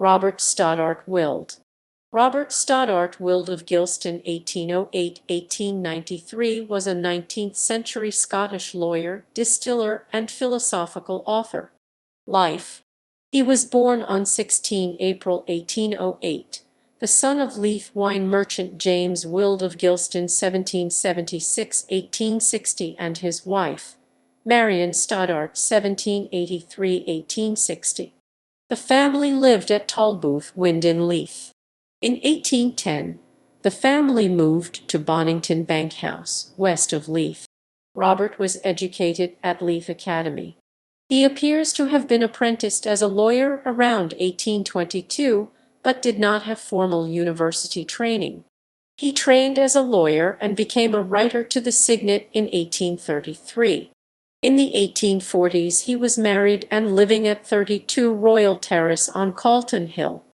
Robert Stodart Wyld. Robert Stodart Wyld of Gilston (1808–1893) was a 19th-century Scottish lawyer, distiller, and philosophical author. Life. He was born on 16 April 1808, the son of Leith wine merchant James Wyld of Gilston (1776–1860) and his wife, Marion Stodart (1783–1860). The family lived at Tolbooth Wynd in Leith. In 1810, the family moved to Bonington Bank House, west of Leith. Robert was educated at Leith Academy. He appears to have been apprenticed as a lawyer around 1822, but did not have formal university training. He trained as a lawyer and became a writer to the Signet in 1833. In the 1840s he was married and living at 32 Royal Terrace on Calton Hill.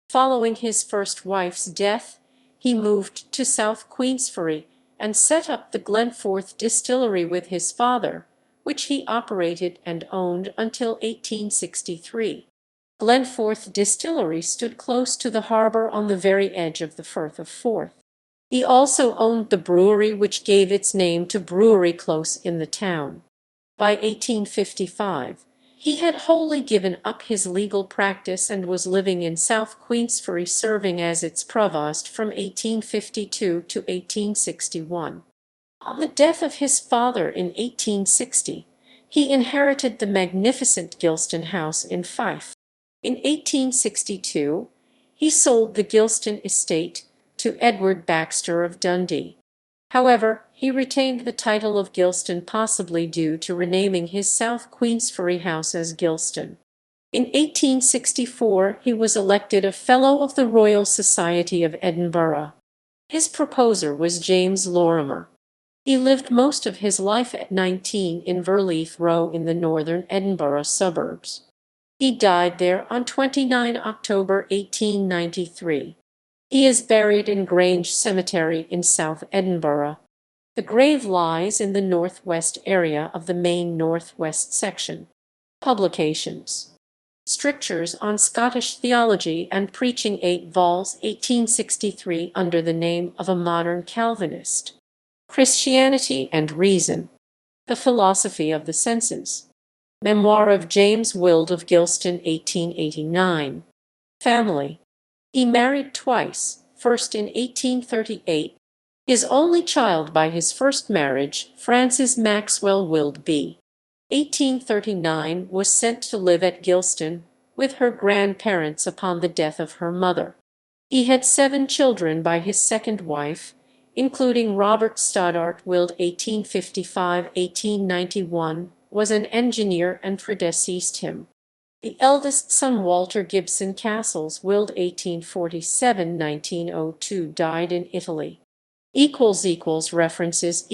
Following his first wife's death, he moved to South Queensferry and set up the Glenforth distillery with his father, which he operated and owned until 1863. Glenforth distillery stood close to the harbour on the very edge of the Firth of Forth. He also owned the brewery which gave its name to Brewery Close in the town. By 1855, he had wholly given up his legal practice and was living in South Queensferry, serving as its provost from 1852 to 1861. On the death of his father in 1860, he inherited the magnificent Gilston House in Fife. In 1862, he sold the Gilston estate to Edward Baxter of Dundee. However, he retained the title of Gilston, possibly due to renaming his South Queensferry house as Gilston. In 1864 he was elected a Fellow of the Royal Society of Edinburgh. His proposer was James Lorimer. He lived most of his life at 19 Inverleith Row in the northern Edinburgh suburbs. He died there on 29 October 1893. He is buried in Grange Cemetery in South Edinburgh. The grave lies in the northwest area of the main northwest section. Publications: Strictures on Scottish Theology and Preaching, 8 vols, 1863, under the name of a modern Calvinist. Christianity and Reason. The Philosophy of the Senses. Memoir of James Wyld of Gilston, 1889. Family. He married twice, first in 1838. His only child by his first marriage, Frances Maxwell Wyld b. 1839, was sent to live at Gilston with her grandparents upon the death of her mother. He had 7 children by his second wife, including Robert Stodart Wyld (1855–1891), was an engineer and predeceased him. The eldest son, Walter Gibson Castles Wyld (1847–1902), died in Italy. References